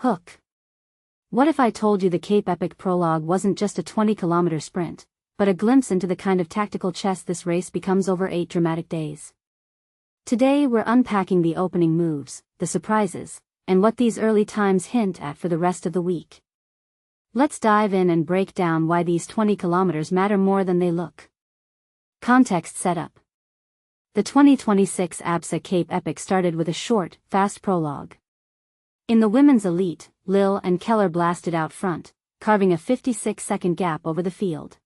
Hook. What if I told you the Cape Epic Prologue wasn't just a 20-kilometer sprint, but a glimpse into the kind of tactical chess this race becomes over 8 dramatic days? Today we're unpacking the opening moves, the surprises, and what these early times hint at for the rest of the week. Let's dive in and break down why these 20 kilometers matter more than they look. Context setup. The 2026 Absa Cape Epic started with a short, fast prologue. In the women's elite, Lill and Keller blasted out front, carving a 56-second gap over the field.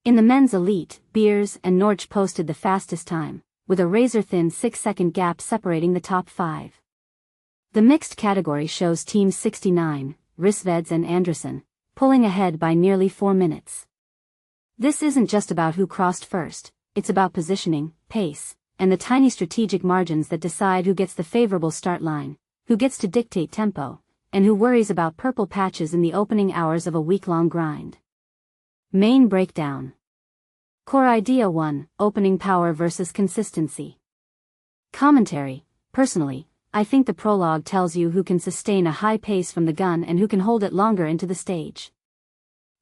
In the men's elite, Beers and Nortje posted the fastest time, with a razor-thin 6-second gap separating the top 5. The mixed category shows Teams 69, Rissveds and Andreassen, pulling ahead by nearly 4 minutes. This isn't just about who crossed first, it's about positioning, pace, and the tiny strategic margins that decide who gets the favorable start line, who gets to dictate tempo, and who worries about purple patches in the opening hours of a week-long grind. Main breakdown. Core Idea 1, Opening Power versus Consistency. Commentary. Personally, I think the prologue tells you who can sustain a high pace from the gun and who can hold it longer into the stage.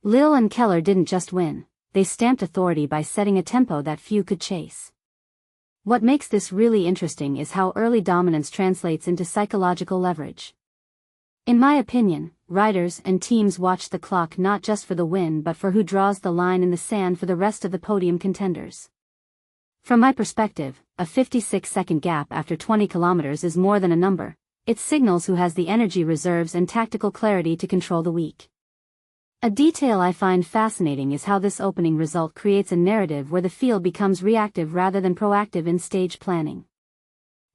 Lill and Keller didn't just win, they stamped authority by setting a tempo that few could chase. What makes this really interesting is how early dominance translates into psychological leverage. In my opinion, riders and teams watch the clock not just for the win but for who draws the line in the sand for the rest of the podium contenders. From my perspective, a 56-second gap after 20 kilometers is more than a number, it signals who has the energy reserves and tactical clarity to control the week. A detail I find fascinating is how this opening result creates a narrative where the field becomes reactive rather than proactive in stage planning.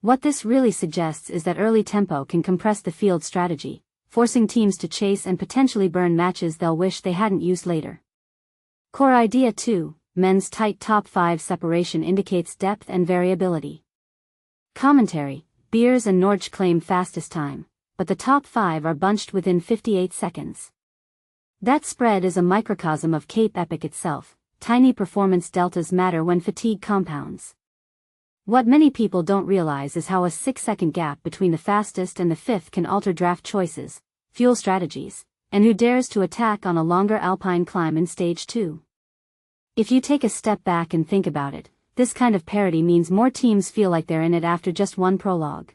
What this really suggests is that early tempo can compress the field strategy, forcing teams to chase and potentially burn matches they'll wish they hadn't used later. Core Idea 2, Men's tight top 5 separation indicates depth and variability. Commentary. Beers and Nortje claim fastest time, but the top 5 are bunched within 58 seconds. That spread is a microcosm of Cape Epic itself. Tiny performance deltas matter when fatigue compounds. What many people don't realize is how a 6-second gap between the fastest and the 5th can alter draft choices, fuel strategies, and who dares to attack on a longer alpine climb in stage 2. If you take a step back and think about it, this kind of parity means more teams feel like they're in it after just one prologue.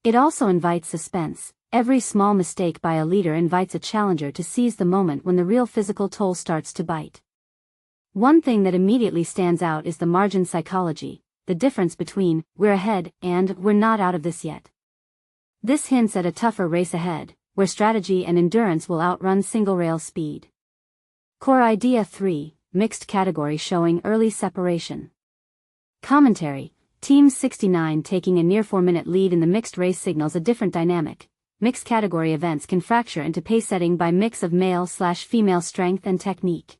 It also invites suspense. Every small mistake by a leader invites a challenger to seize the moment when the real physical toll starts to bite. One thing that immediately stands out is the margin psychology, the difference between "we're ahead" and "we're not out of this yet." This hints at a tougher race ahead, where strategy and endurance will outrun single-rail speed. Core Idea 3, Mixed category showing early separation. Commentary. Team 69 taking a near 4-minute lead in the mixed race signals a different dynamic. Mixed category events can fracture into pace setting by mix of male/female strength and technique.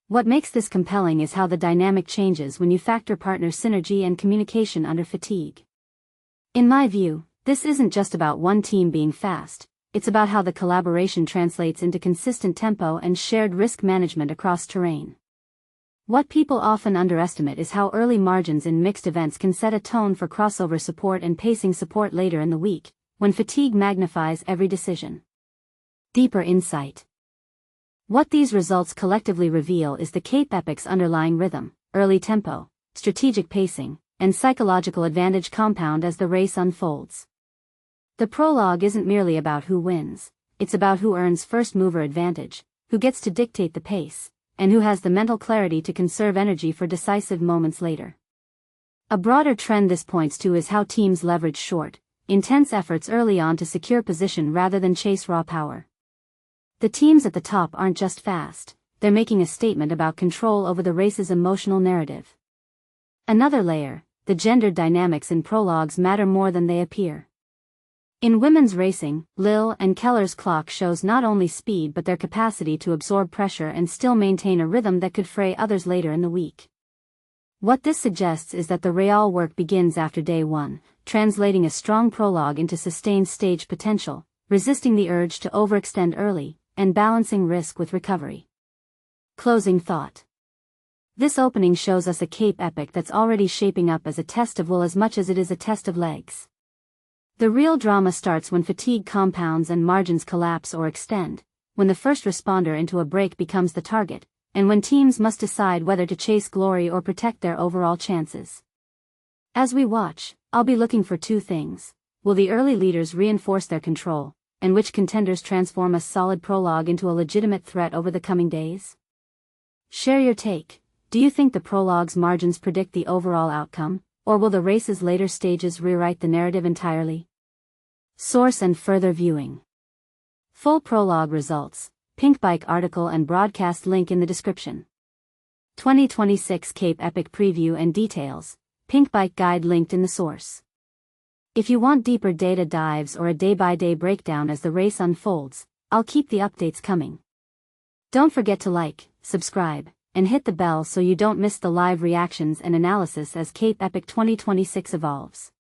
What makes this compelling is how the dynamic changes when you factor partner synergy and communication under fatigue. In my view, this isn't just about one team being fast, it's about how the collaboration translates into consistent tempo and shared risk management across terrain. What people often underestimate is how early margins in mixed events can set a tone for crossover support and pacing support later in the week, when fatigue magnifies every decision. Deeper insight. What these results collectively reveal is the Cape Epic's underlying rhythm, early tempo, strategic pacing, and psychological advantage compound as the race unfolds. The prologue isn't merely about who wins, it's about who earns first-mover advantage, who gets to dictate the pace, and who has the mental clarity to conserve energy for decisive moments later. A broader trend this points to is how teams leverage short, intense efforts early on to secure position rather than chase raw power. The teams at the top aren't just fast, they're making a statement about control over the race's emotional narrative. Another layer, the gender dynamics in prologues matter more than they appear. In women's racing, Lill and Keller's clock shows not only speed but their capacity to absorb pressure and still maintain a rhythm that could fray others later in the week. What this suggests is that the real work begins after day 1, translating a strong prologue into sustained stage potential, resisting the urge to overextend early, and balancing risk with recovery. Closing thought. This opening shows us a Cape Epic that's already shaping up as a test of will as much as it is a test of legs. The real drama starts when fatigue compounds and margins collapse or extend, when the first responder into a break becomes the target, and when teams must decide whether to chase glory or protect their overall chances. As we watch, I'll be looking for two things. Will the early leaders reinforce their control, and which contenders transform a solid Prologue into a legitimate threat over the coming days? Share your take. Do you think the Prologue's margins predict the overall outcome, or will the race's later stages rewrite the narrative entirely? Source and further viewing. Full Prologue results, Pink Bike article and broadcast link in the description. 2026 Cape Epic preview and details, Pink Bike guide linked in the source. If you want deeper data dives or a day-by-day breakdown as the race unfolds, I'll keep the updates coming. Don't forget to like, subscribe, and hit the bell so you don't miss the live reactions and analysis as Cape Epic 2026 evolves.